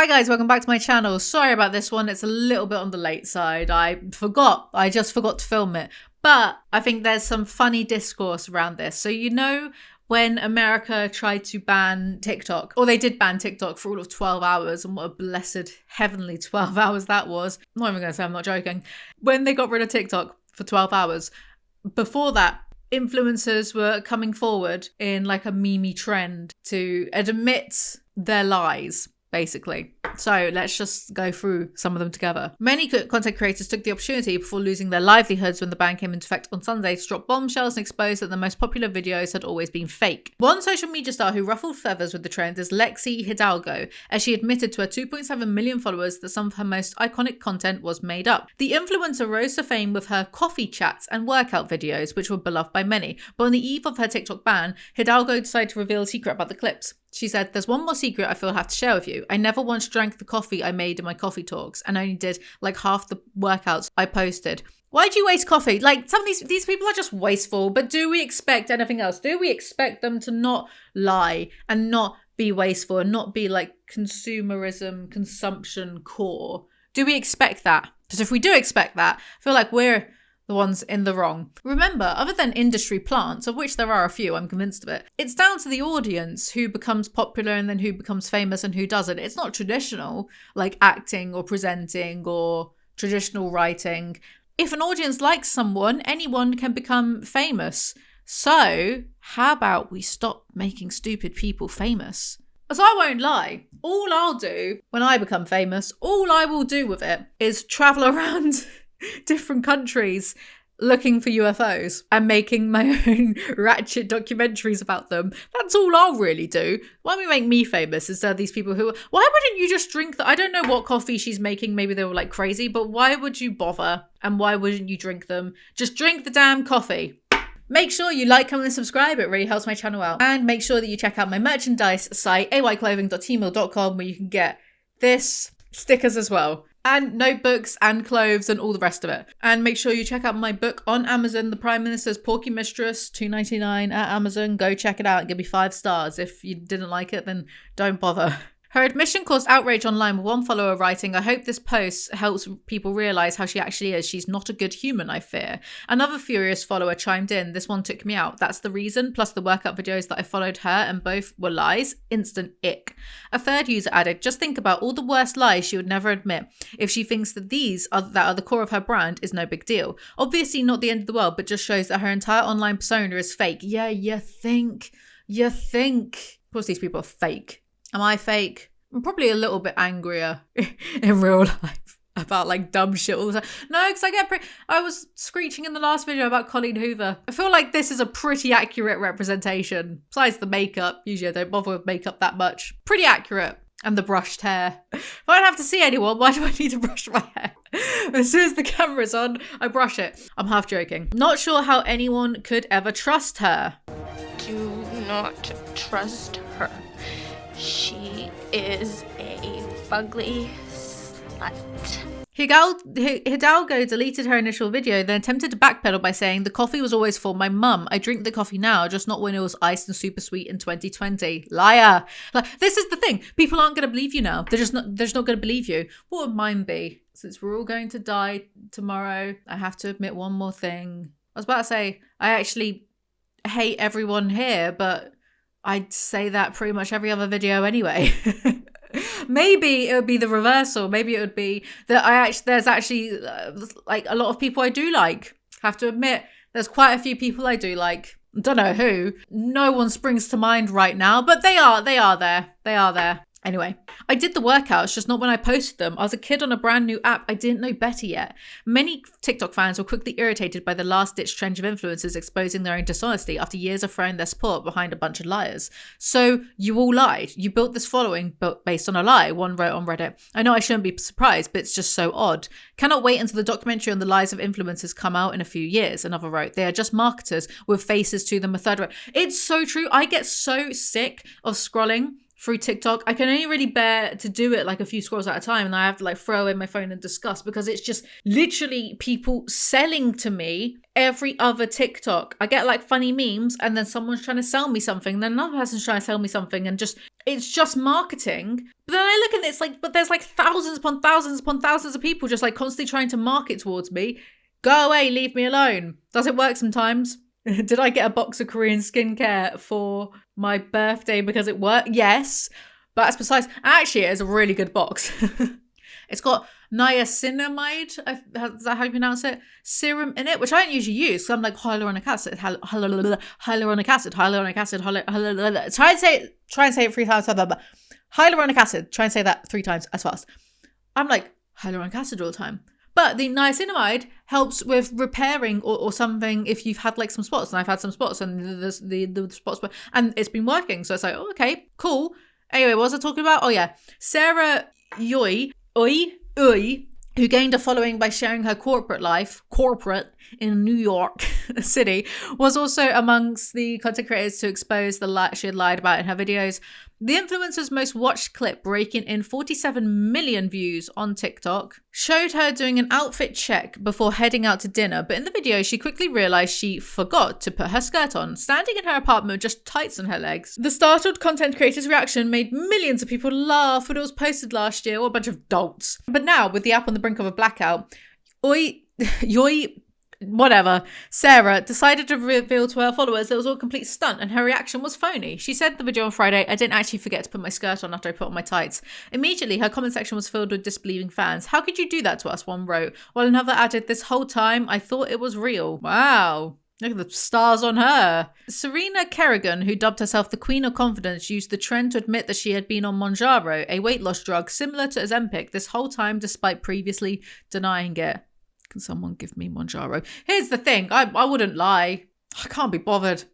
Hi guys, welcome back to my channel. Sorry about this one, it's a little bit on the late side. I just forgot to film it. But I think there's some funny discourse around this. So you know when America tried to ban TikTok, or they did ban TikTok for all of 12 hours, and what a blessed heavenly 12 hours that was. I'm not even going to say, I'm not joking. When they got rid of TikTok for 12 hours, before that, influencers were coming forward in like a meme trend to admit their lies, basically. So let's just go through some of them together. Many content creators took the opportunity before losing their livelihoods when the ban came into effect on Sunday to drop bombshells and expose that the most popular videos had always been fake. One social media star who ruffled feathers with the trend is Lexi Hidalgo, as she admitted to her 2.7 million followers that some of her most iconic content was made up. The influencer rose to fame with her coffee chats and workout videos, which were beloved by many. But on the eve of her TikTok ban, Hidalgo decided to reveal a secret about the clips. She said, "There's one more secret I feel I have to share with you. I never once drank the coffee I made in my coffee talks and only did like half the workouts I posted." Why do you waste coffee? Like, some of these people are just wasteful, but do we expect anything else? Do we expect them to not lie and not be wasteful and not be like consumerism, consumption core? Do we expect that? Because if we do expect that, I feel like we're the ones in the wrong. Remember, other than industry plants, of which there are a few, I'm convinced of it, it's down to the audience who becomes popular and then who becomes famous and who doesn't. It's not traditional, like acting or presenting or traditional writing. If an audience likes someone, anyone can become famous. So how about we stop making stupid people famous? As I won't lie, all I'll do when I become famous, all I will do with it is travel around different countries looking for UFOs and making my own ratchet documentaries about them. That's all I'll really do. Why don't we make me famous instead of these people who... Why wouldn't you just drink I don't know what coffee she's making. Maybe they were like crazy, but why would you bother? And why wouldn't you drink them? Just drink the damn coffee. Make sure you like, comment, and subscribe. It really helps my channel out. And make sure that you check out my merchandise site, ayclothing.tmall.com, where you can get this, stickers as well, and notebooks and clothes and all the rest of it. And make sure you check out my book on Amazon, The Prime Minister's Porky Mistress, $2.99 at Amazon. Go check it out and give me 5 stars. If you didn't like it, then don't bother. Her admission caused outrage online, with one follower writing, "I hope this post helps people realise how she actually is. She's not a good human, I fear." Another furious follower chimed in, "This one took me out. That's the reason, plus the workout videos that I followed her and both were lies. Instant ick." A third user added, "Just think about all the worst lies she would never admit. If she thinks that that are the core of her brand is no big deal. Obviously not the end of the world, but just shows that her entire online persona is fake." Yeah, you think. Of course these people are fake. Am I fake? I'm probably a little bit angrier in real life about like dumb shit all the time. No, because I was screeching in the last video about Colleen Hoover. I feel like this is a pretty accurate representation. Besides the makeup, usually I don't bother with makeup that much. Pretty accurate. And the brushed hair. If I don't have to see anyone, why do I need to brush my hair? As soon as the camera's on, I brush it. I'm half joking. Not sure how anyone could ever trust her. Do not trust her. She is a fugly slut. Hidalgo deleted her initial video, then attempted to backpedal by saying, "The coffee was always for my mum. I drink the coffee now, just not when it was iced and super sweet in 2020. Liar." Like, this is the thing. People aren't going to believe you now. They're just not going to believe you. What would mine be? Since we're all going to die tomorrow, I have to admit one more thing. I was about to say, I actually hate everyone here, but I'd say that pretty much every other video anyway. Maybe it would be the reversal. Maybe it would be that there's actually like a lot of people I do like. Have to admit, there's quite a few people I do like. Don't know who. No one springs to mind right now, but they are there. Anyway, I did the workouts, just not when I posted them. I was a kid on a brand new app. I didn't know better yet. Many TikTok fans were quickly irritated by the last-ditch trend of influencers exposing their own dishonesty after years of throwing their support behind a bunch of liars. So you all lied. You built this following based on a lie, one wrote on Reddit. I know I shouldn't be surprised, but it's just so odd. Cannot wait until the documentary on the lies of influencers come out in a few years, another wrote. They are just marketers with faces to them, a third wrote. It's so true. I get so sick of scrolling through TikTok. I can only really bear to do it like a few scrolls at a time, and I have to like throw away my phone in disgust because it's just literally people selling to me every other TikTok. I get like funny memes and then someone's trying to sell me something, then another person's trying to sell me something, and just it's just marketing. But then I look at it, it's like, but there's like thousands upon thousands of people just like constantly trying to market towards me. Go away, leave me alone. Does it work sometimes? Did I get a box of Korean skincare for my birthday because it worked? Yes. But that's besides. Actually, it is a really good box. It's got niacinamide, is that how you pronounce it? Serum in it, which I don't usually use. So I'm like hyaluronic acid, hyaluronic acid, hyaluronic acid, try and say it 3 times. Hyaluronic acid. Try and say that 3 times as fast. I'm like hyaluronic acid all the time. But the niacinamide helps with repairing or something if you've had like some spots. And I've had some spots and the spots, and it's been working. So it's like, oh, okay, cool. Anyway, what was I talking about? Oh yeah. Sarah Oi, who gained a following by sharing her corporate in New York City, was also amongst the content creators to expose the lie she had lied about in her videos. The influencer's most watched clip, breaking in 47 million views on TikTok, showed her doing an outfit check before heading out to dinner, but in the video she quickly realised she forgot to put her skirt on, standing in her apartment with just tights on her legs. The startled content creator's reaction made millions of people laugh when it was posted last year, or a bunch of dolts. But now, with the app on the brink of a blackout, Sarah decided to reveal to her followers that it was all a complete stunt and her reaction was phony. She said in the video on Friday, "I didn't actually forget to put my skirt on after I put on my tights." Immediately, her comment section was filled with disbelieving fans. "How could you do that to us?" one wrote, while another added, "This whole time, I thought it was real." Wow. Look at the stars on her. Serena Kerrigan, who dubbed herself the Queen of Confidence, used the trend to admit that she had been on Mounjaro, a weight loss drug similar to Ozempic, this whole time despite previously denying it. Can someone give me Mounjaro? Here's the thing. I wouldn't lie. I can't be bothered.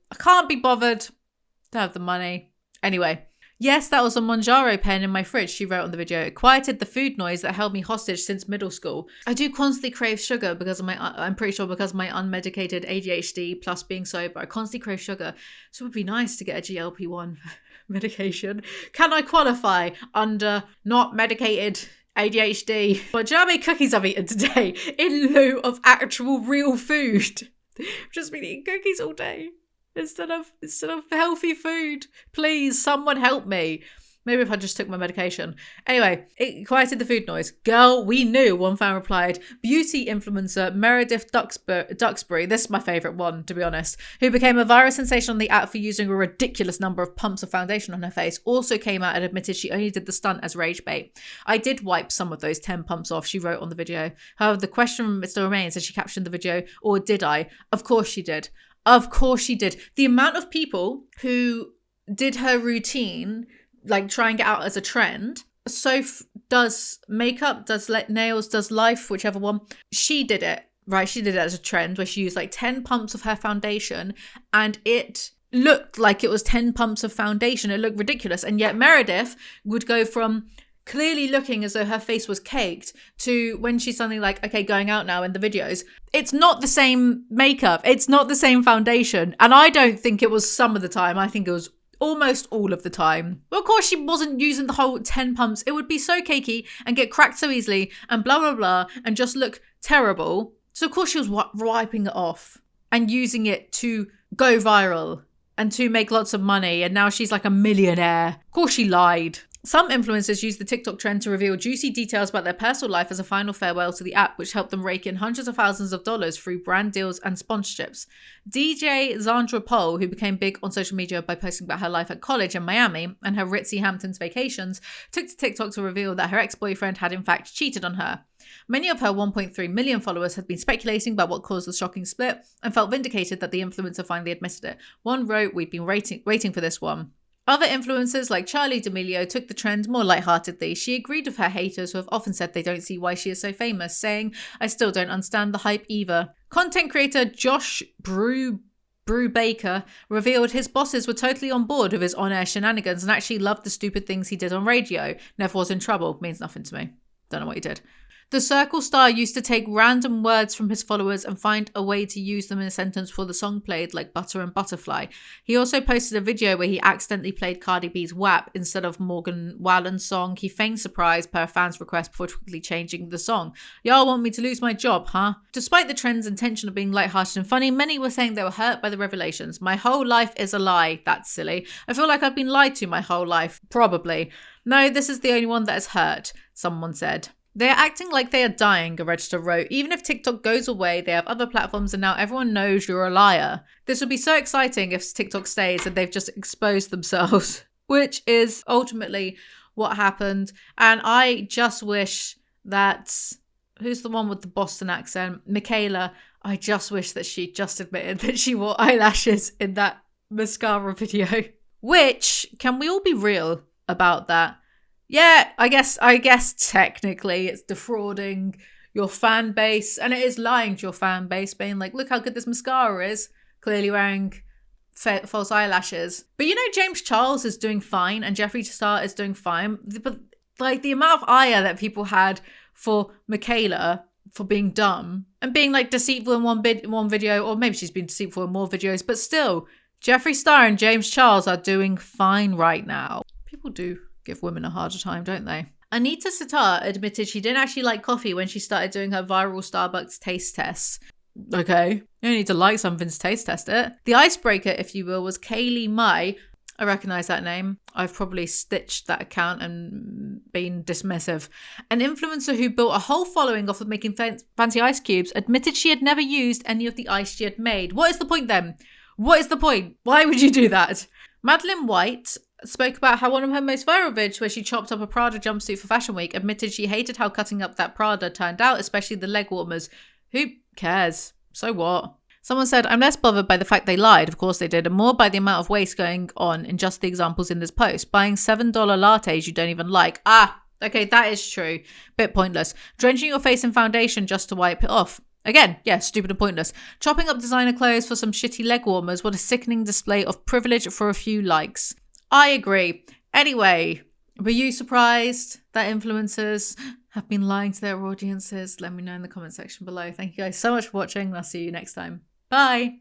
Don't have the money. Anyway. Yes, that was a Mounjaro pen in my fridge, she wrote on the video. It quieted the food noise that held me hostage since middle school. I do constantly crave sugar because of I'm pretty sure because of my unmedicated ADHD plus being sober. I constantly crave sugar. So it would be nice to get a GLP-1 medication. Can I qualify under not medicated ADHD? But do you know how many cookies I've eaten today in lieu of actual real food? I've just been eating cookies all day instead of healthy food. Please, someone help me. Maybe if I just took my medication. Anyway, it quieted the food noise. Girl, we knew, one fan replied. Beauty influencer Meredith Duxbury, this is my favourite one, to be honest, who became a viral sensation on the app for using a ridiculous number of pumps of foundation on her face, also came out and admitted she only did the stunt as rage bait. "I did wipe some of those 10 pumps off," she wrote on the video. However, the question still remains, as she captioned the video, or did I? Of course she did. Of course she did. The amount of people who did her routine, like try and get out as a trend. Soph does makeup, does nails, does life, whichever one. She did it, right? She did it as a trend where she used like 10 pumps of her foundation and it looked like it was 10 pumps of foundation. It looked ridiculous. And yet Meredith would go from clearly looking as though her face was caked to when she's suddenly like, okay, going out now in the videos. It's not the same makeup. It's not the same foundation. And I don't think it was some of the time. I think it was almost all of the time. Well, of course, she wasn't using the whole 10 pumps. It would be so cakey and get cracked so easily and blah, blah, blah, and just look terrible. So, of course, she was wiping it off and using it to go viral and to make lots of money. And now she's like a millionaire. Of course, she lied. Some influencers use the TikTok trend to reveal juicy details about their personal life as a final farewell to the app, which helped them rake in hundreds of thousands of dollars through brand deals and sponsorships. DJ Zandra Pohl, who became big on social media by posting about her life at college in Miami and her ritzy Hamptons vacations, took to TikTok to reveal that her ex-boyfriend had in fact cheated on her. Many of her 1.3 million followers had been speculating about what caused the shocking split and felt vindicated that the influencer finally admitted it. One wrote, "We've been waiting for this one." Other influencers like Charli D'Amelio took the trend more lightheartedly. She agreed with her haters who have often said they don't see why she is so famous, saying, "I still don't understand the hype either." Content creator Josh Brubaker revealed his bosses were totally on board with his on-air shenanigans and actually loved the stupid things he did on radio. Never was in trouble. Means nothing to me. Don't know what he did. The Circle star used to take random words from his followers and find a way to use them in a sentence before the song played, like butter and butterfly. He also posted a video where he accidentally played Cardi B's WAP instead of Morgan Wallen's song. He feigned surprise per a fan's request before quickly changing the song. Y'all want me to lose my job, huh? Despite the trend's intention of being lighthearted and funny, many were saying they were hurt by the revelations. My whole life is a lie. That's silly. I feel like I've been lied to my whole life. Probably. No, this is the only one that is hurt, someone said. They are acting like they are dying, a register wrote. Even if TikTok goes away, they have other platforms and now everyone knows you're a liar. This would be so exciting if TikTok stays and they've just exposed themselves, which is ultimately what happened. And I just wish that, who's the one with the Boston accent? Michaela. I just wish that she just admitted that she wore eyelashes in that mascara video. Which, can we all be real about that? Yeah, I guess technically it's defrauding your fan base, and it is lying to your fan base, being like, look how good this mascara is, clearly wearing false eyelashes. But you know, James Charles is doing fine and Jeffree Star is doing fine. But like the amount of ire that people had for Michaela for being dumb and being like deceitful in one video, or maybe she's been deceitful in more videos, but still, Jeffree Star and James Charles are doing fine right now. People do give women a harder time, don't they? Anita Sitar admitted she didn't actually like coffee when she started doing her viral Starbucks taste tests. Okay, you don't need to like something to taste test it. The icebreaker, if you will, was Kaylee Mai. I recognise that name. I've probably stitched that account and been dismissive. An influencer who built a whole following off of making fancy ice cubes admitted she had never used any of the ice she had made. What is the point then? What is the point? Why would you do that? Madeline White spoke about how one of her most viral vids, where she chopped up a Prada jumpsuit for Fashion Week, admitted she hated how cutting up that Prada turned out, especially the leg warmers. Who cares? So what? Someone said, I'm less bothered by the fact they lied, of course they did, and more by the amount of waste going on in just the examples in this post. Buying $7 lattes you don't even like. Okay, that is true. Bit pointless. Drenching your face in foundation just to wipe it off. Again, yeah, stupid and pointless. Chopping up designer clothes for some shitty leg warmers. What a sickening display of privilege for a few likes. I agree. Anyway, were you surprised that influencers have been lying to their audiences? Let me know in the comment section below. Thank you guys so much for watching, and I'll see you next time. Bye.